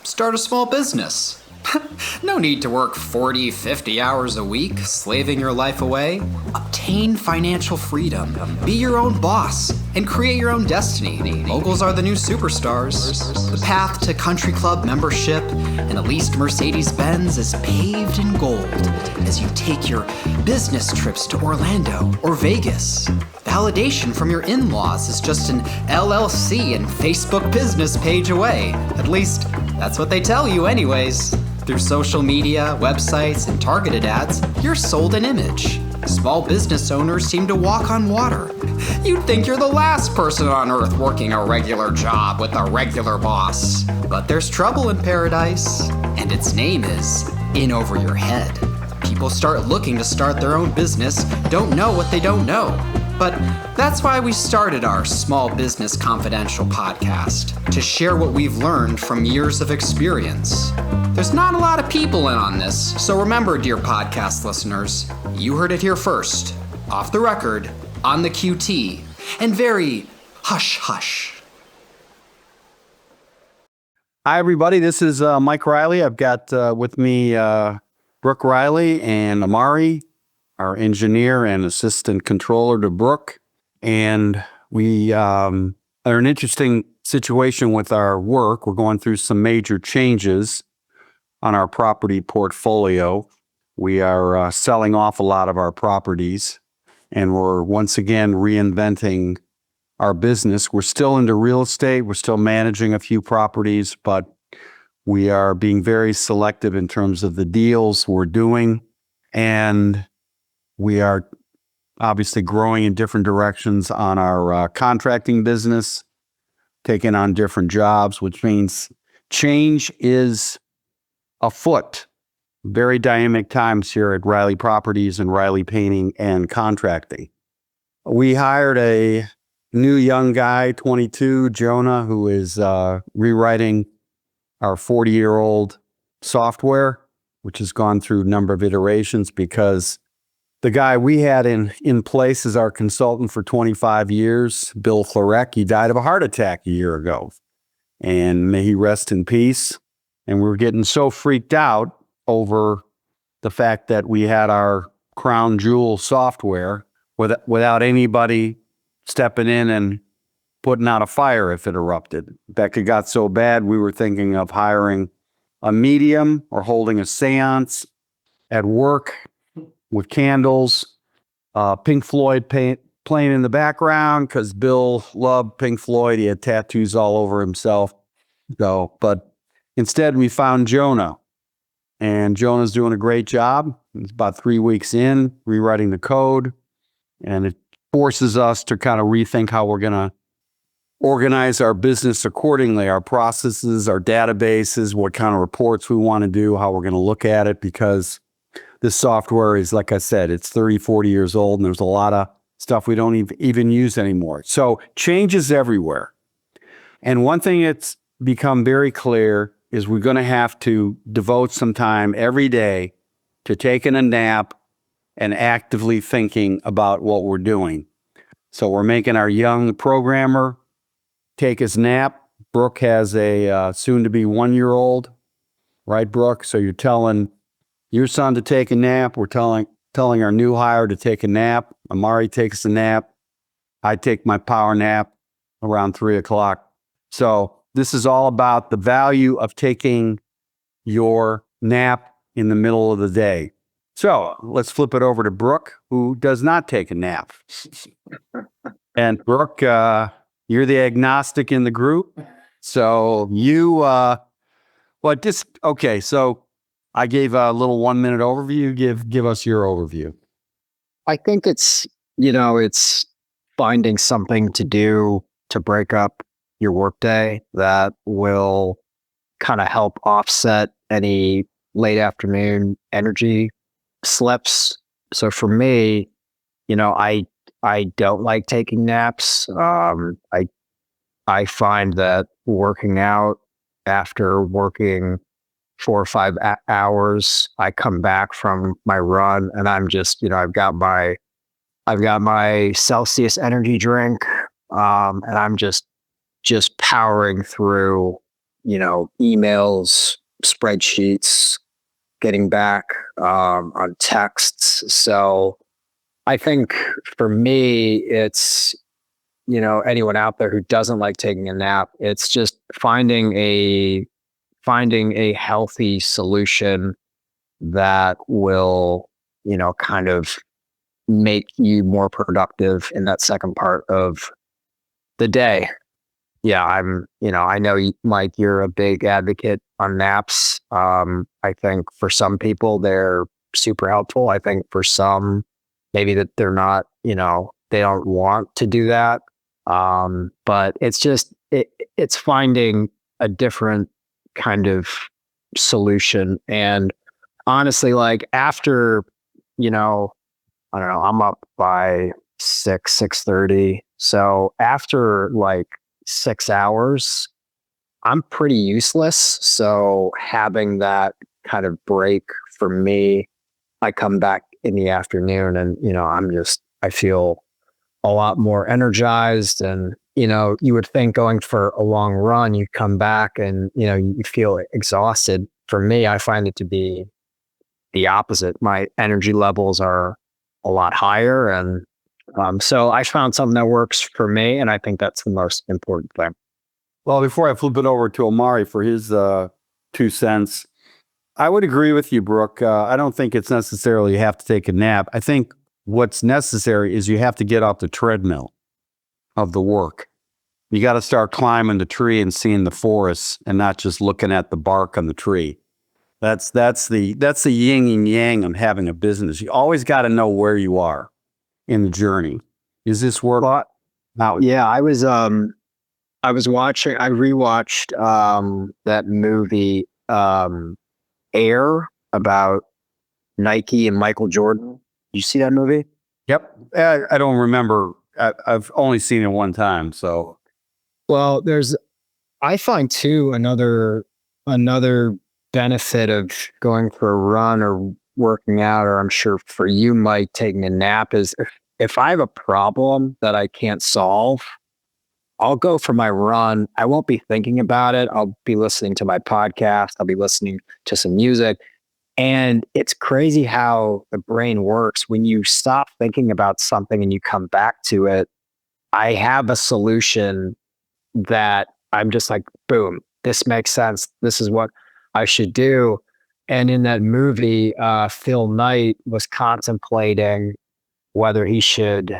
Start a small business. No need to work 40, 50 hours a week, slaving your life away. Obtain financial freedom, be your own boss, and create your own destiny. Moguls are the new superstars. The path to country club membership and a leased Mercedes-Benz is paved in gold as you take your business trips to Orlando or Vegas. Validation from your in-laws is just an LLC and Facebook business page away. At least, that's what they tell you anyways. Through social media, websites, and targeted ads, you're sold an image. Small business owners seem to walk on water. You'd think you're the last person on earth working a regular job with a regular boss. But there's trouble in paradise, and its name is in over your head. People start looking to start their own business, don't know what they don't know. But that's why we started our Small Business Confidential podcast, to share what we've learned from years of experience. There's not a lot of people in on this, so remember, dear podcast listeners, you heard it here first, off the record, on the QT, and very hush-hush. Hi, everybody. This is Mike Riley. I've got with me Brook Riley and Amari, our engineer and assistant controller to Brook. And we are in an interesting situation with our work. We're going through some major changes on our property portfolio. We are selling off a lot of our properties, and we're once again reinventing our business. We're still into real estate. We're still managing a few properties, but we are being very selective in terms of the deals we're doing. And we are obviously growing in different directions on our contracting business, taking on different jobs, which means change is afoot. Very dynamic times here at Riley Properties and Riley Painting and Contracting. We hired a new young guy, 22, Jonah, who is rewriting our 40-year-old software, which has gone through a number of iterations because the guy we had in place as our consultant for 25 years, Bill Florek, he died of a heart attack a year ago. And may he rest in peace. And we were getting so freaked out over the fact that we had our crown jewel software without anybody stepping in and putting out a fire if it erupted. In fact, it got so bad, we were thinking of hiring a medium or holding a seance at work with candles, Pink Floyd playing in the background because Bill loved Pink Floyd. He had tattoos all over himself. But instead, we found Jonah, and Jonah's doing a great job. He's about 3 weeks in, rewriting the code, and it forces us to kind of rethink how we're going to organize our business accordingly, our processes, our databases, what kind of reports we want to do, how we're going to look at it, because this software is, like I said, it's 30, 40 years old, and there's a lot of stuff we don't even use anymore. So change is everywhere. And one thing that's become very clear is we're going to have to devote some time every day to taking a nap and actively thinking about what we're doing. So we're making our young programmer take his nap. Brook has a soon-to-be 1-year-old, right, Brook? So you're telling your son to take a nap. We're telling our new hire to take a nap. Amari takes a nap. I take my power nap around 3 o'clock. So this is all about the value of taking your nap in the middle of the day. So let's flip it over to Brook, who does not take a nap. And Brook, you're the agnostic in the group. So so I gave a little 1-minute overview. Give us your overview. I think it's finding something to do to break up your workday that will kind of help offset any late afternoon energy slips. So for me, I don't like taking naps. I find that working out after working 4 or 5 hours, I come back from my run and I'm just, I've got my Celsius energy drink, and I'm just powering through emails, spreadsheets, getting back on texts. So I think for me, it's, anyone out there who doesn't like taking a nap, it's just finding a healthy solution that will, kind of make you more productive in that second part of the day. Yeah, I know, Mike, you're a big advocate on naps. I think for some people, they're super helpful. I think for some, maybe that they're not, they don't want to do that. But it's finding a different kind of solution. And honestly, like after, I don't know, I'm up by 6:30. So after like 6 hours, I'm pretty useless. So having that kind of break for me, I come back in the afternoon and, I feel a lot more energized. And, you would think going for a long run, you come back and, you feel exhausted. For me, I find it to be the opposite. My energy levels are a lot higher. And so I found something that works for me. And I think that's the most important thing. Well, before I flip it over to Omari for his 2 cents, I would agree with you, Brooke. I don't think it's necessarily you have to take a nap. I think what's necessary is you have to get off the treadmill of the work. You got to start climbing the tree and seeing the forest and not just looking at the bark on the tree. That's the yin and yang of having a business. You always got to know where you are in the journey. Is this work? Now, yeah, I rewatched that movie Air about Nike and Michael Jordan. Did you see that movie? Yep. I don't remember. I've only seen it one time. So, well, I find too another benefit of going for a run or working out, or I'm sure for you, Mike, taking a nap is if I have a problem that I can't solve, I'll go for my run. I won't be thinking about it. I'll be listening to my podcast. I'll be listening to some music. And it's crazy how the brain works. When you stop thinking about something and you come back to it, I have a solution that I'm just like, boom, this makes sense. This is what I should do. And in that movie, Phil Knight was contemplating whether he should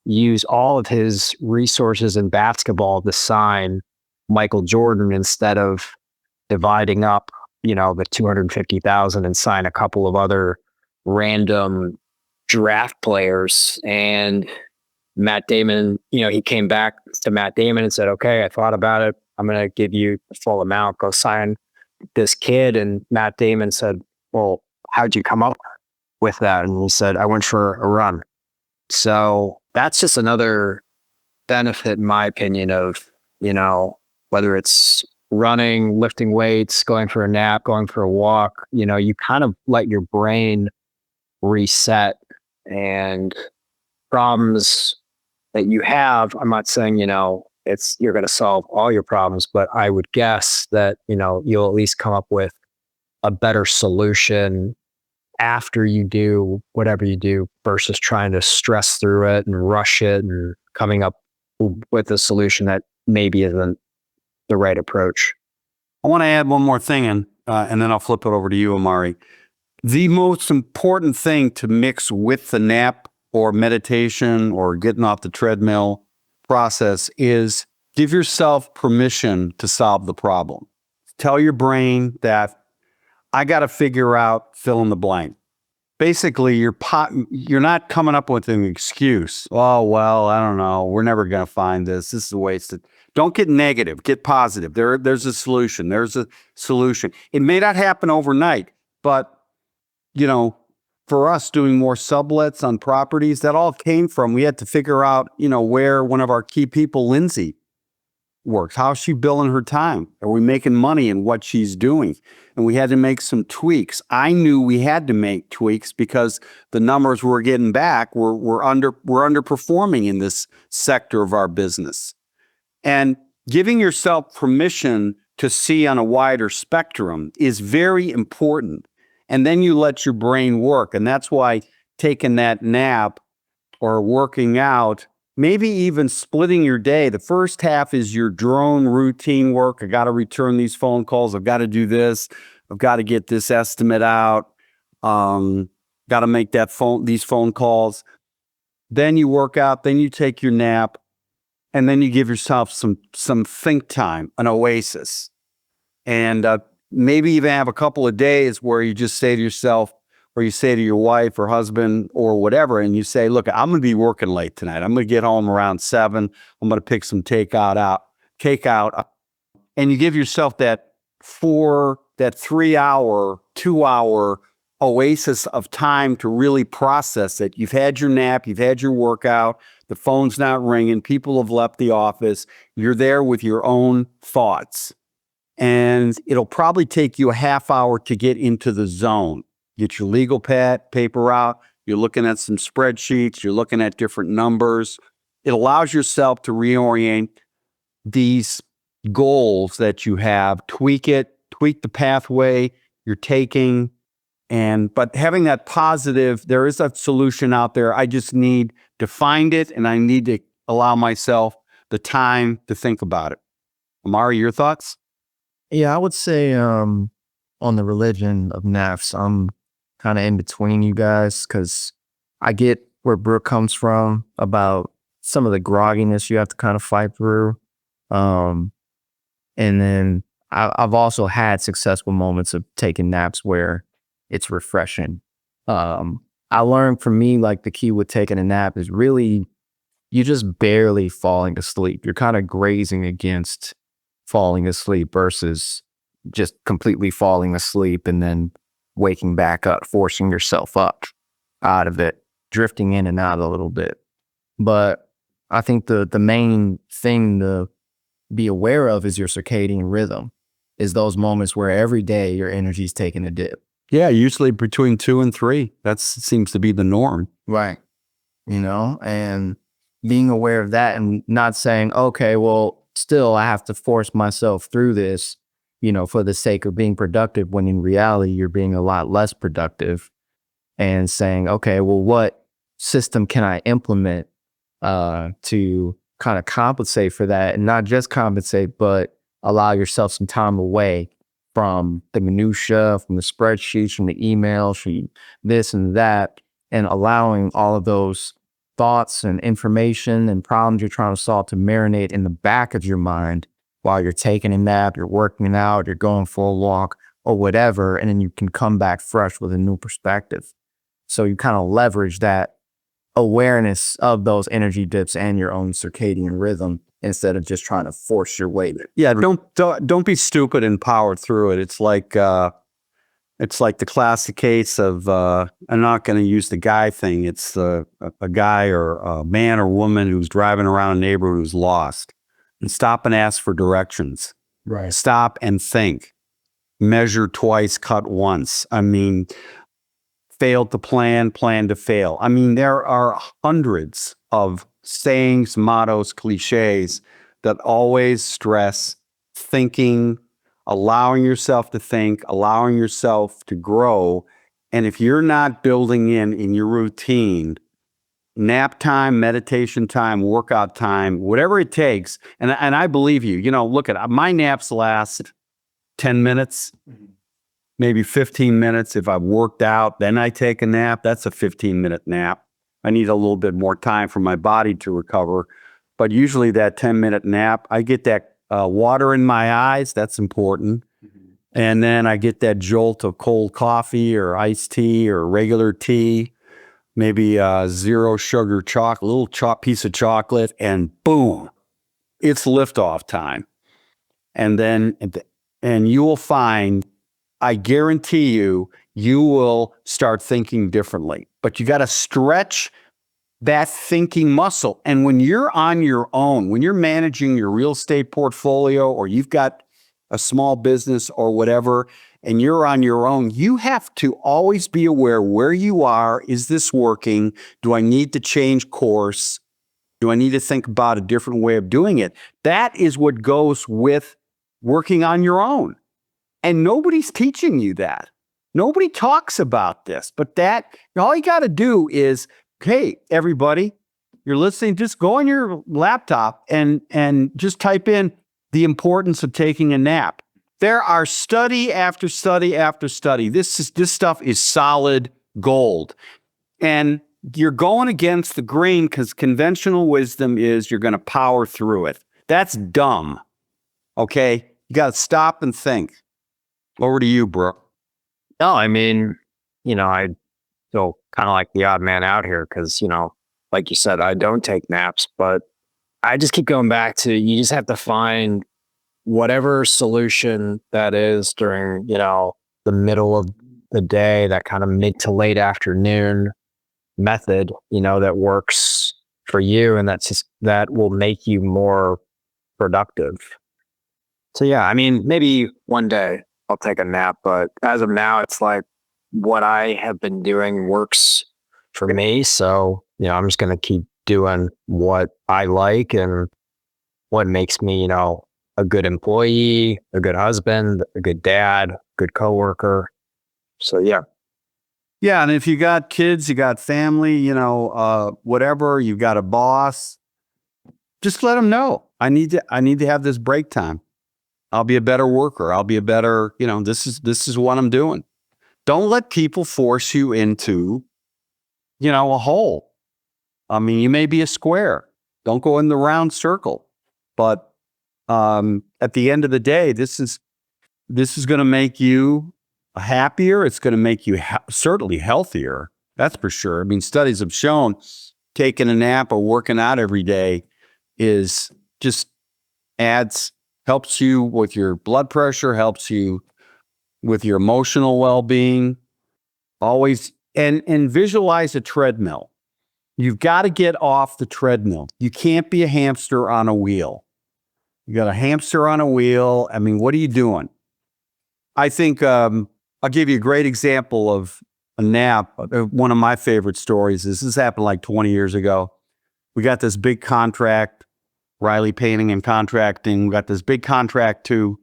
use all of his resources in basketball to sign Michael Jordan instead of dividing up, the 250,000 and sign a couple of other random draft players. And Matt Damon, he came back to Matt Damon and said, okay, I thought about it. I'm going to give you the full amount. Go sign this kid. And Matt Damon said, well, how'd you come up with that? And he said, I went for a run. So that's just another benefit, in my opinion, of, whether it's running, lifting weights, going for a nap, going for a walk, you kind of let your brain reset. And problems that you have, I'm not saying, you're going to solve all your problems, but I would guess that, you'll at least come up with a better solution after you do whatever you do versus trying to stress through it and rush it and coming up with a solution that maybe isn't the right approach. I want to add one more thing and then I'll flip it over to you, Omari. The most important thing to mix with the nap or meditation or getting off the treadmill process is give yourself permission to solve the problem. Tell your brain that I got to figure out fill in the blank. Basically, you're not coming up with an excuse. Oh, well, I don't know. We're never going to find this. This is a waste. Don't get negative. Get positive. There's a solution. There's a solution. It may not happen overnight, but, for us doing more sublets on properties, that all came from, we had to figure out, where one of our key people, Lindsay, works. How's she billing her time? Are we making money in what she's doing? And we had to make some tweaks. I knew we had to make tweaks because the numbers we're getting back were underperforming in this sector of our business. And giving yourself permission to see on a wider spectrum is very important. And then you let your brain work. And that's why taking that nap or working out, maybe even splitting your day. The first half is your drone routine work. I got to return these phone calls. I've got to do this. I've got to get this estimate out. Got to make these phone calls. Then you work out. Then you take your nap, and then you give yourself some think time, an oasis, and maybe even have a couple of days where you just say to yourself, or you say to your wife or husband or whatever, and you say, look, I'm going to be working late tonight. I'm going to get home around 7. I'm going to pick some takeout, and you give yourself that 3 hour, 2 hour oasis of time to really process it. You've had your nap, you've had your workout, the phone's not ringing, people have left the office, you're there with your own thoughts. And it'll probably take you a half hour to get into the zone. Get your legal paper out. You're looking at some spreadsheets. You're looking at different numbers. It allows yourself to reorient these goals that you have, tweak the pathway you're taking. But having that positive, there is a solution out there. I just need to find it, and I need to allow myself the time to think about it. Amari, your thoughts? Yeah, I would say on the religion of naps, I'm kind of in between you guys because I get where Brook comes from about some of the grogginess you have to kind of fight through. And then I've also had successful moments of taking naps where it's refreshing. I learned from me, like the key with taking a nap is really you just barely falling asleep. You're kind of grazing against falling asleep versus just completely falling asleep and then waking back up, forcing yourself up out of it, drifting in and out a little bit. But I think the main thing to be aware of is your circadian rhythm, is those moments where every day your energy's taking a dip. Yeah, usually between 2 and 3. That seems to be the norm. Right. And being aware of that and not saying, okay, well, still I have to force myself through this, for the sake of being productive, when in reality, you're being a lot less productive, and saying, okay, well, what system can I implement to kind of compensate for that, and not just compensate, but allow yourself some time away from the minutia, from the spreadsheets, from the emails, from this and that, and allowing all of those thoughts and information and problems you're trying to solve to marinate in the back of your mind while you're taking a nap, you're working out, you're going for a walk or whatever, and then you can come back fresh with a new perspective. So you kind of leverage that awareness of those energy dips and your own circadian rhythm instead of just trying to force your way there. Yeah, don't be stupid and power through it. It's like the classic case of I'm not going to use the guy thing. It's a guy or a man or woman who's driving around a neighborhood who's lost, and stop and ask for directions. Right. Stop and think. Measure twice, cut once. I mean, fail to plan to fail. I mean, there are hundreds of sayings, mottos, cliches that always stress thinking, allowing yourself to think, allowing yourself to grow. And if you're not building in your routine, nap time, meditation time, workout time, whatever it takes, and I believe you, look at my naps last 10 minutes, maybe 15 minutes. If I've worked out, then I take a nap. That's a 15-minute nap. I need a little bit more time for my body to recover. But usually that 10-minute nap, I get that water in my eyes. That's important. And then I get that jolt of cold coffee or iced tea or regular tea, maybe zero sugar chocolate, a little piece of chocolate, and boom, it's liftoff time. And then, and you will find, I guarantee you, you will start thinking differently. But you got to stretch that thinking muscle. And when you're on your own, when you're managing your real estate portfolio, or you've got a small business or whatever, and you're on your own, you have to always be aware where you are. Is this working? Do I need to change course? Do I need to think about a different way of doing it? That is what goes with working on your own. And nobody's teaching you that. Nobody talks about this, but all you got to do is, hey, everybody, you're listening, just go on your laptop and just type in the importance of taking a nap. There are study after study after study. This stuff is solid gold. And you're going against the grain because conventional wisdom is you're going to power through it. That's dumb. Okay? You got to stop and think. Over to you, Brook. No, I mean, I feel kind of like the odd man out here because, like you said, I don't take naps, but I just keep going back to you just have to find whatever solution that is during, the middle of the day, that kind of mid to late afternoon method, that works for you and that will make you more productive. So yeah, I mean, maybe one day I'll take a nap, but as of now, it's like what I have been doing works for me. So, I'm just going to keep doing what I like and what makes me, a good employee, a good husband, a good dad, good coworker. So yeah. Yeah, and if you got kids, you got family, whatever, you got a boss, just let them know. I need to have this break time. I'll be a better worker. I'll be a better, this is what I'm doing. Don't let people force you into, a hole. I mean, you may be a square. Don't go in the round circle. But at the end of the day, this is going to make you happier. It's going to make you certainly healthier. That's for sure. I mean, studies have shown taking a nap or working out every day is just helps you with your blood pressure, helps you with your emotional well-being. Always, and visualize a treadmill. You've got to get off the treadmill. You can't be a hamster on a wheel. You got a hamster on a wheel. I mean, what are you doing? I think I'll give you a great example of a nap. One of my favorite stories is this happened like 20 years ago. We got this big contract, Riley Painting and Contracting. We got this big contract to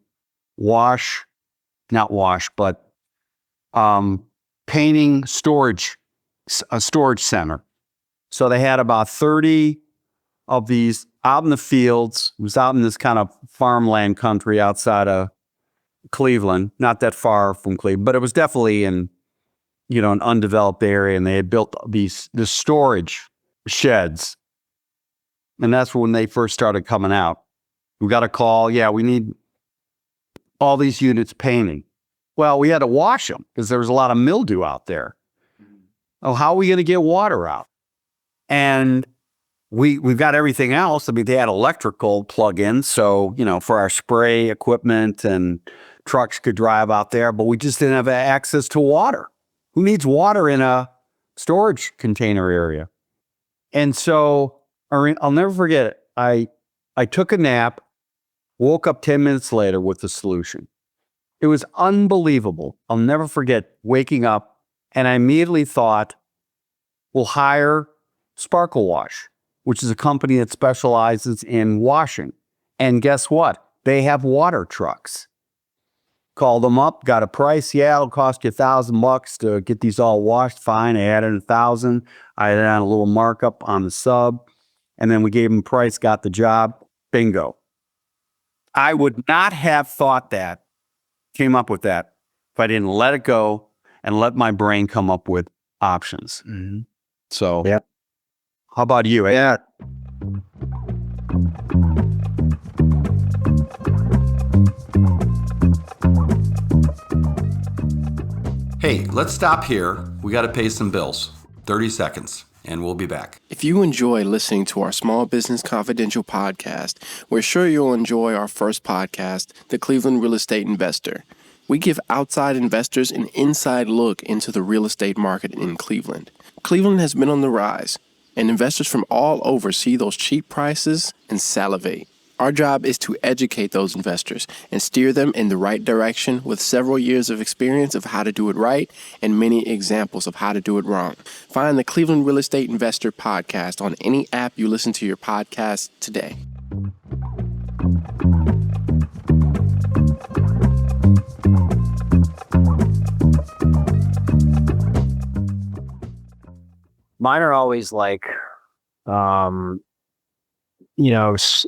painting a storage center. So they had about 30 of these out in the fields. It was out in this kind of farmland country outside of Cleveland, not that far from Cleveland, but it was definitely in, an undeveloped area. And they had built the storage sheds. And that's when they first started coming out. We got a call. Yeah, we need all these units painting. Well, we had to wash them because there was a lot of mildew out there. Oh, how are we going to get water out? And we've got everything else. I mean, they had electrical plug-ins. So, for our spray equipment and trucks could drive out there, but we just didn't have access to water. Who needs water in a storage container area? And so I'll never forget it. I took a nap, woke up 10 minutes later with the solution. It was unbelievable. I'll never forget waking up, and I immediately thought, we'll hire Sparkle Wash, which is a company that specializes in washing. And guess what? They have water trucks. Called them up, got a price. Yeah, it'll cost you $1,000 to get these all washed. Fine. I added $1,000. I added on a little markup on the sub. And then we gave them a price, got the job. Bingo. I would not have came up with that if I didn't let it go and let my brain come up with options. Mm-hmm. So, yeah. How about you? Yeah. Hey, let's stop here. We got to pay some bills. 30 seconds, and we'll be back. If you enjoy listening to our Small Business Confidential podcast, we're sure you'll enjoy our first podcast, The Cleveland Real Estate Investor. We give outside investors an inside look into the real estate market in Cleveland. Cleveland has been on the rise, and investors from all over see those cheap prices and salivate. Our job is to educate those investors and steer them in the right direction with several years of experience of how to do it right and many examples of how to do it wrong. Find the Cleveland Real Estate Investor podcast on any app you listen to your podcast today. Mine are always like,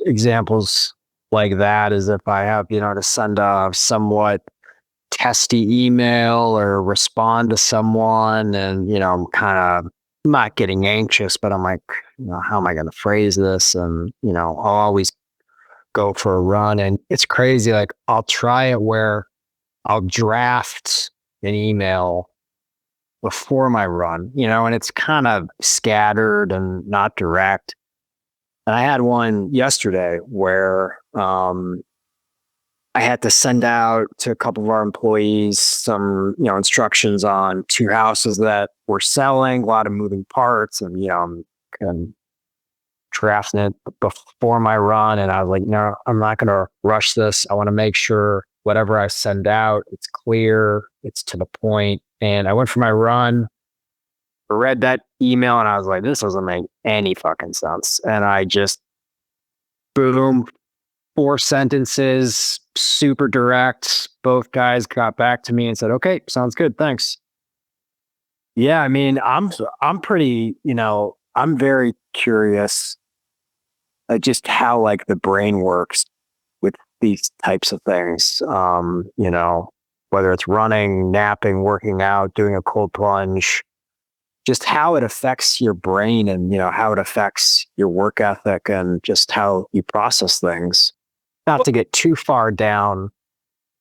examples like that is if I have, to send a somewhat testy email or respond to someone and, I'm kind of not getting anxious, but I'm like, how am I going to phrase this? And, I'll always go for a run. And it's crazy. Like I'll try it where I'll draft an email before my run, and it's kind of scattered and not direct. And I had one yesterday where I had to send out to a couple of our employees some, instructions on 2 houses that we're selling, a lot of moving parts, and I'm drafting it before my run. And I was like, no, I'm not going to rush this. I want to make sure whatever I send out, it's clear, it's to the point. And I went for my run, read that email, and I was like, this doesn't make any fucking sense. And I just, boom, 4 sentences, super direct. Both guys got back to me and said, okay, sounds good. Thanks. Yeah. I mean, I'm pretty, I'm very curious just how like the brain works with these types of things. Whether it's running, napping, working out, doing a cold plunge, just how it affects your brain and, how it affects your work ethic and just how you process things. Not to get too far down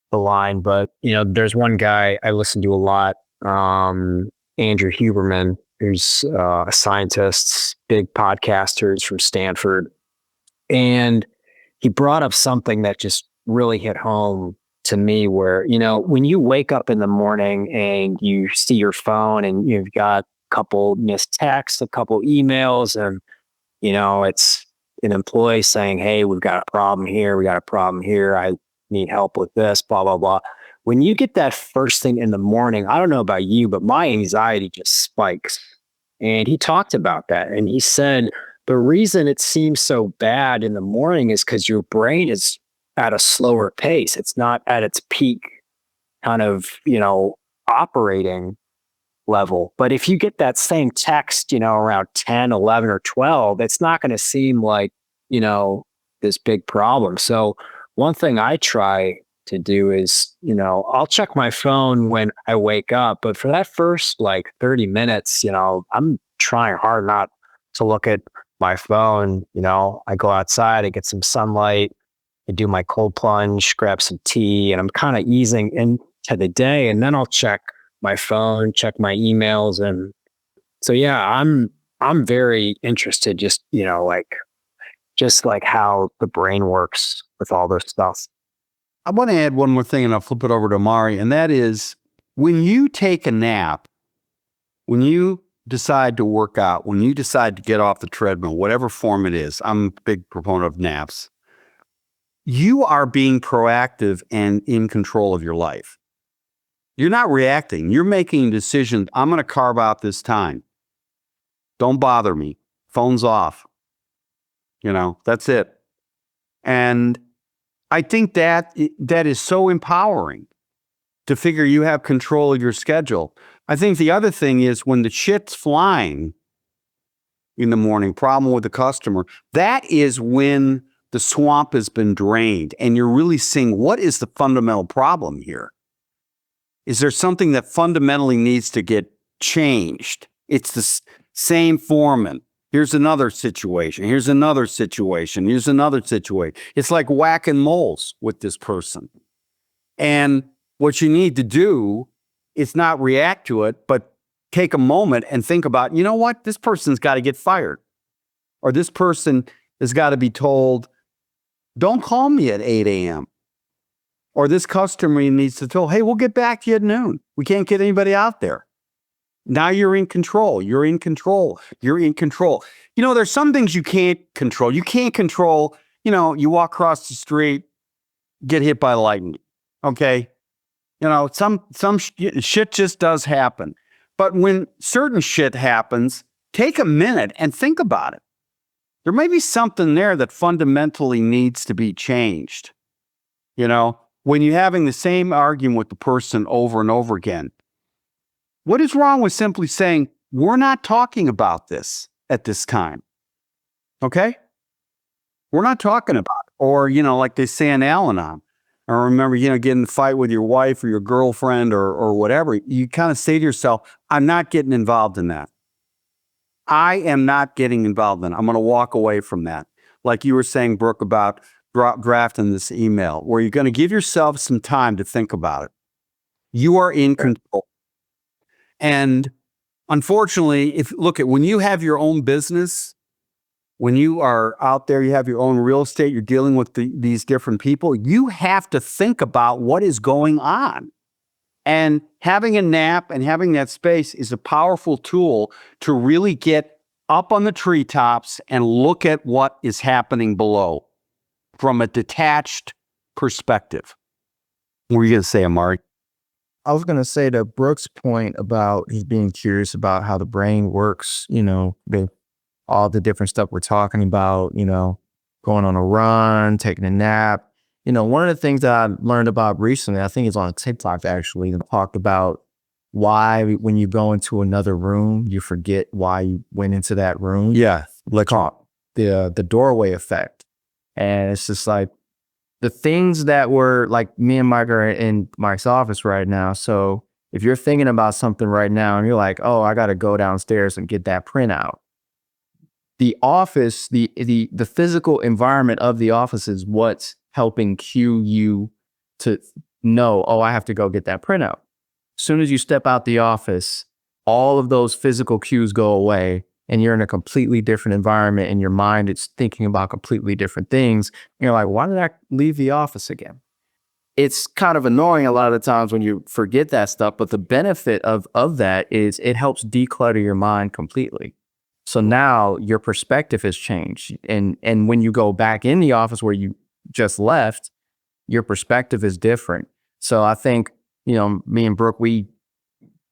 the line, but, there's one guy I listen to a lot, Andrew Huberman, who's a scientist, big podcaster, he's from Stanford. And he brought up something that just really hit home to me where, when you wake up in the morning and you see your phone and you've got a couple missed texts, a couple emails, and, it's an employee saying, hey, we've got a problem here. We got a problem here. I need help with this, blah, blah, blah. When you get that first thing in the morning, I don't know about you, but my anxiety just spikes. And he talked about that. And he said, the reason it seems so bad in the morning is because your brain is at a slower pace. It's not at its peak kind of, operating level. But if you get that same text, around 10, 11, or 12, it's not going to seem like, this big problem. So one thing I try to do is, I'll check my phone when I wake up, but for that first like 30 minutes, I'm trying hard not to look at my phone. I go outside, I get some sunlight, I do my cold plunge, grab some tea, and I'm kind of easing into the day. And then I'll check my phone, check my emails. And so, yeah, I'm very interested just like how the brain works with all this stuff. I want to add one more thing and I'll flip it over to Mari. And that is when you take a nap, when you decide to work out, when you decide to get off the treadmill, whatever form it is, I'm a big proponent of naps. You are being proactive and in control of your life. You're not reacting. You're making decisions. I'm going to carve out this time. Don't bother me. Phone's off. That's it. And I think that is so empowering to figure you have control of your schedule. I think the other thing is when the shit's flying in the morning, problem with the customer, that is when the swamp has been drained and you're really seeing what is the fundamental problem here. Is there something that fundamentally needs to get changed? It's the same foreman. Here's another situation. Here's another situation. Here's another situation. It's like whacking moles with this person. And what you need to do is not react to it, but take a moment and think about, you know what? This person's got to get fired. Or this person has got to be told, don't call me at 8 a.m. Or this customer needs to tell, hey, we'll get back to you at noon. We can't get anybody out there. Now you're in control. You're in control. You're in control. There's some things you can't control. You can't control, you walk across the street, get hit by lightning. Okay. Some shit just does happen. But when certain shit happens, take a minute and think about it. There may be something there that fundamentally needs to be changed. When you're having the same argument with the person over and over again, what is wrong with simply saying, we're not talking about this at this time. Okay? We're not talking about it. Or, like they say in Al-Anon. I remember, getting in a fight with your wife or your girlfriend or whatever. You kind of say to yourself, I'm not getting involved in that. I am not getting involved in it. I'm going to walk away from that. Like you were saying, Brooke, about drafting this email, where you're going to give yourself some time to think about it. You are in control. And unfortunately, when you have your own business, when you are out there, you have your own real estate, you're dealing with these different people, you have to think about what is going on. And having a nap and having that space is a powerful tool to really get up on the treetops and look at what is happening below from a detached perspective. What were you going to say, Amari? I was going to say to Brooks' point about he's being curious about how the brain works, all the different stuff we're talking about, going on a run, taking a nap. One of the things that I learned about recently, I think it's on TikTok actually, that talked about why when you go into another room, you forget why you went into that room. Yeah. Called the doorway effect. And it's just like the things that were like me and Mike are in Mike's office right now. So if you're thinking about something right now and you're like, oh, I got to go downstairs and get that printout. The office, the physical environment of the office is what's helping cue you to know, oh, I have to go get that printout. As soon as you step out the office, all of those physical cues go away and you're in a completely different environment and your mind is thinking about completely different things. And you're like, why did I leave the office again? It's kind of annoying a lot of the times when you forget that stuff, but the benefit of that is it helps declutter your mind completely. So now your perspective has changed. And when you go back in the office where you just left, your perspective is different. So I think, me and Brooke, we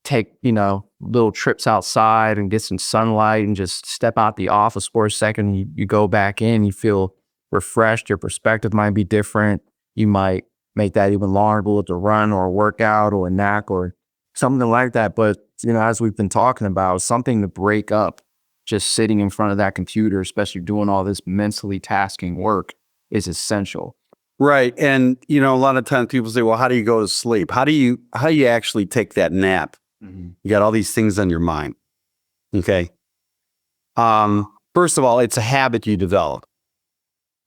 take, little trips outside and get some sunlight and just step out the office for a second. You go back in, you feel refreshed. Your perspective might be different. You might make that even longer to run or a workout or a nap or something like that. But, as we've been talking about, something to break up just sitting in front of that computer, especially doing all this mentally tasking work, is essential. Right. And, a lot of times people say, well, how do you go to sleep? How do you actually take that nap? Mm-hmm. You got all these things on your mind. Okay. First of all, it's a habit you develop.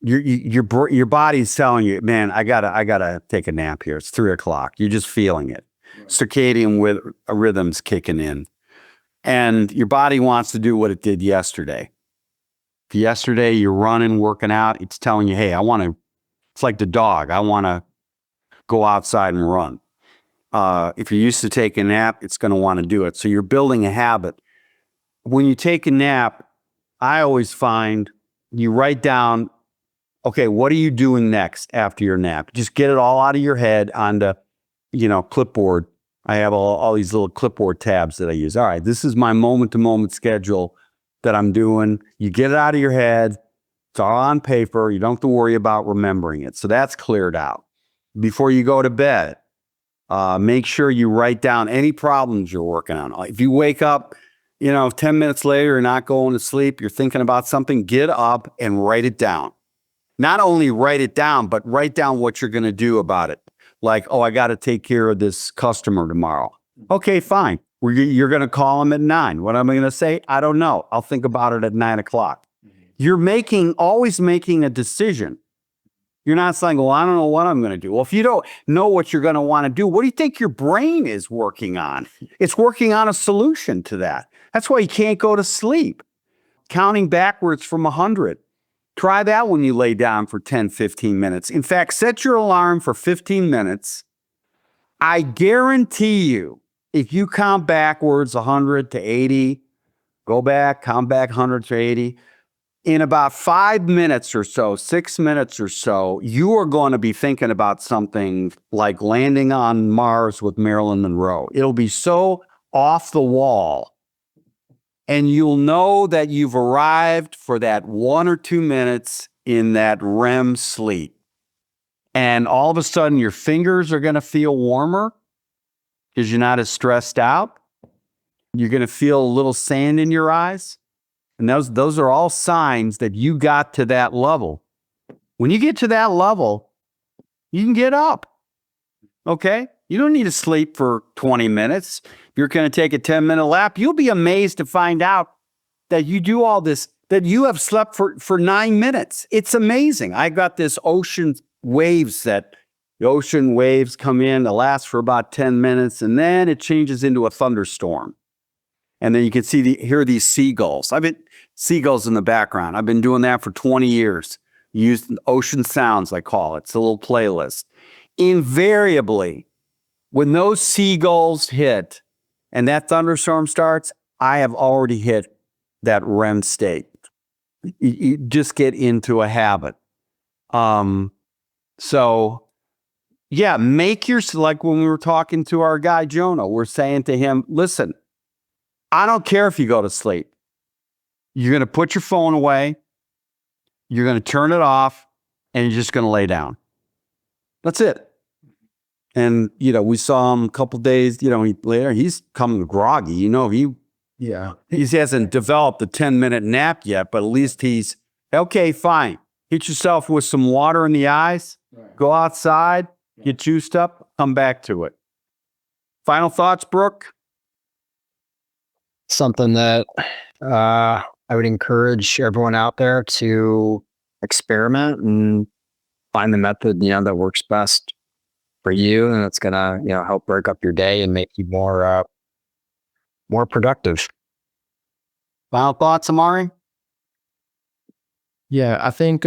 Your body's telling you, man, I gotta take a nap here. It's 3:00. You're just feeling it. Right. Circadian rhythms kicking in. And your body wants to do what it did yesterday. If yesterday you're running, working out, it's telling you, hey, it's like the dog. I want to go outside and run. If you're used to taking a nap, it's going to want to do it. So you're building a habit. When you take a nap, I always find you write down, okay, what are you doing next after your nap? Just get it all out of your head onto, clipboard. I have all these little clipboard tabs that I use. All right, this is my moment-to-moment schedule that I'm doing. You get it out of your head. It's all on paper. You don't have to worry about remembering it. So that's cleared out. Before you go to bed, make sure you write down any problems you're working on. If you wake up, 10 minutes later, you're not going to sleep, you're thinking about something, get up and write it down. Not only write it down, but write down what you're going to do about it. Like, oh, I got to take care of this customer tomorrow. Okay, fine. You're going to call them at 9. What am I going to say? I don't know. I'll think about it at 9:00. You're always making a decision. You're not saying, well, I don't know what I'm going to do. Well, if you don't know what you're going to want to do, what do you think your brain is working on? It's working on a solution to that. That's why you can't go to sleep. Counting backwards from 100. Try that when you lay down for 10, 15 minutes. In fact, set your alarm for 15 minutes. I guarantee you, if you count backwards 100 to 80, go back, count back 100 to 80, in about 5 minutes or so, 6 minutes or so, you are going to be thinking about something like landing on Mars with Marilyn Monroe. It'll be so off the wall. And you'll know that you've arrived for that 1 or 2 minutes in that REM sleep. And all of a sudden, your fingers are going to feel warmer because you're not as stressed out. You're going to feel a little sand in your eyes. And those are all signs that you got to that level. When you get to that level, you can get up. Okay? You don't need to sleep for 20 minutes. If you're going to take a 10-minute lap, you'll be amazed to find out that you do all this, that you have slept for 9 minutes. It's amazing. I got this ocean waves that the ocean waves come in, they last for about 10 minutes, and then it changes into a thunderstorm. And then you can hear these seagulls. Seagulls in the background. I've been doing that for 20 years. Use ocean sounds, I call it. It's a little playlist. Invariably, when those seagulls hit and that thunderstorm starts, I have already hit that REM state. You just get into a habit. So yeah, like when we were talking to our guy, Jonah, we're saying to him, listen, I don't care if you go to sleep. You're going to put your phone away. You're going to turn it off and you're just going to lay down. That's it. And, we saw him a couple days, later, he's coming groggy, he hasn't developed a 10-minute nap yet, but at least he's okay, fine. Hit yourself with some water in the eyes, go outside, get juiced up, come back to it. Final thoughts, Brook? Something that I would encourage everyone out there to experiment and find the method, that works best for you, and it's gonna, help break up your day and make you more productive. Final thoughts, Amari? Yeah, I think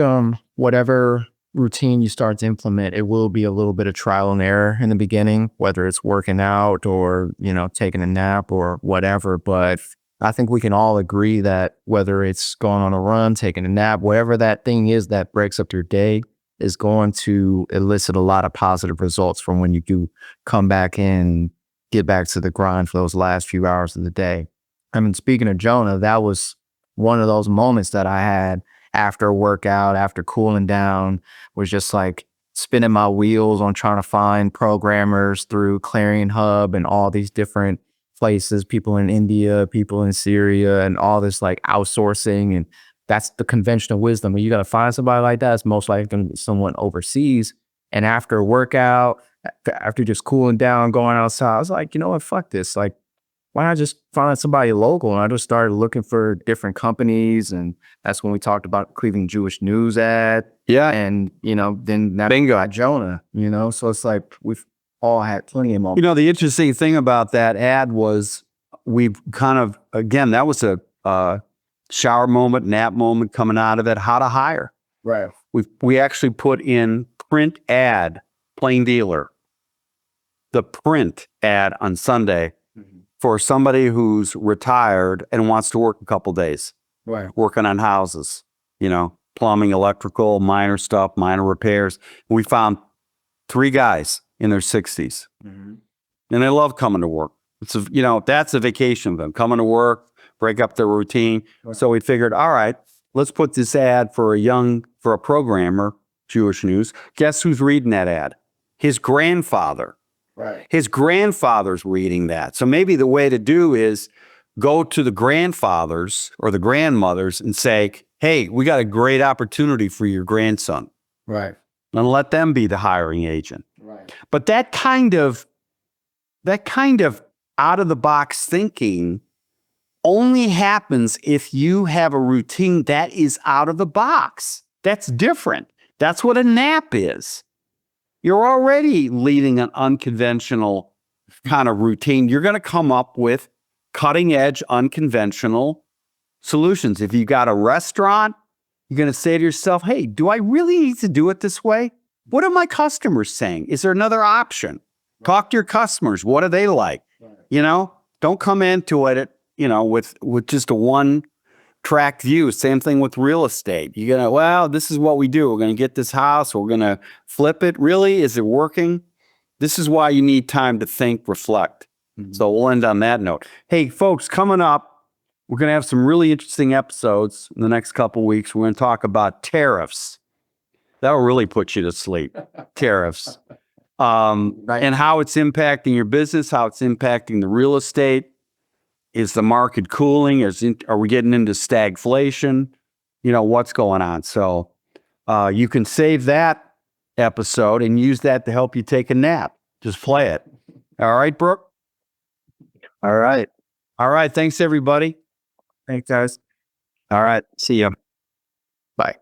whatever routine you start to implement, it will be a little bit of trial and error in the beginning, whether it's working out or, taking a nap or whatever. But I think we can all agree that whether it's going on a run, taking a nap, whatever that thing is that breaks up your day is going to elicit a lot of positive results from when you do come back in, get back to the grind for those last few hours of the day. I mean, speaking of Jonah, that was one of those moments that I had after a workout, after cooling down, was just like spinning my wheels on trying to find programmers through Clarion Hub and all these different places, people in India, people in Syria, and all this like outsourcing. And that's the conventional wisdom. When you got to find somebody like that, it's most likely going to be someone overseas. And after a workout, after just cooling down, going outside, I was like, you know what, fuck this. Like, why not just find somebody local? And I just started looking for different companies. And that's when we talked about Cleveland Jewish News ad. Yeah. And, then that Bingo. got Jonah, so it's like we've all had plenty of moments. The interesting thing about that ad was we've kind of, again, that was a shower moment, nap moment coming out of it, how to hire. Right. We actually put in print ad, plain dealer, the print ad on Sunday for somebody who's retired and wants to work a couple days, Right. working on houses, plumbing, electrical, minor stuff, minor repairs. We found 3 guys in their 60s, and they love coming to work. It's that's a vacation of them, coming to work, break up their routine. Right. So we figured, all right, let's put this ad for a programmer, Jewish News. Guess who's reading that ad? His grandfather. Right. His grandfather's reading that. So maybe the way to do is go to the grandfathers or the grandmothers and say, hey, we got a great opportunity for your grandson. Right. And let them be the hiring agent. Right. But that kind of out of the box thinking only happens if you have a routine that is out of the box. That's different. That's what a nap is. You're already leading an unconventional kind of routine. You're going to come up with cutting edge, unconventional solutions. If you got a restaurant, you're going to say to yourself, hey, do I really need to do it this way? What are my customers saying? Is there another option? Talk to your customers. What do they like? Don't come into it, with just a one track view. Same thing with real estate. You're going to, this is what we do. We're going to get this house. We're going to flip it. Really? Is it working? This is why you need time to think, reflect. So we'll end on that note. Hey, folks, coming up, we're going to have some really interesting episodes in the next couple of weeks. We're going to talk about tariffs. That will really put you to sleep. Tariffs. And how it's impacting your business, how it's impacting the real estate Is the market cooling? Are we getting into stagflation? What's going on? So you can save that episode and use that to help you take a nap. Just play it. All right, Brook? All right. All right. Thanks, everybody. Thanks, guys. All right. See you. Bye.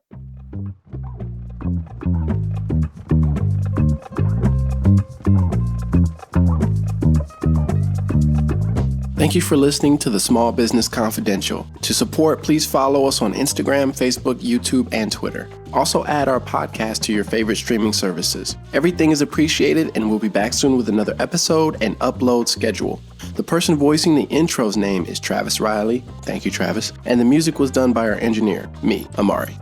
Thank you for listening to the Small Business Confidential. To support, please follow us on Instagram, Facebook, YouTube, and Twitter. Also add our podcast to your favorite streaming services. Everything is appreciated, and we'll be back soon with another episode and upload schedule. The person voicing the intro's name is Travis Riley. Thank you, Travis. And the music was done by our engineer, me, Amari.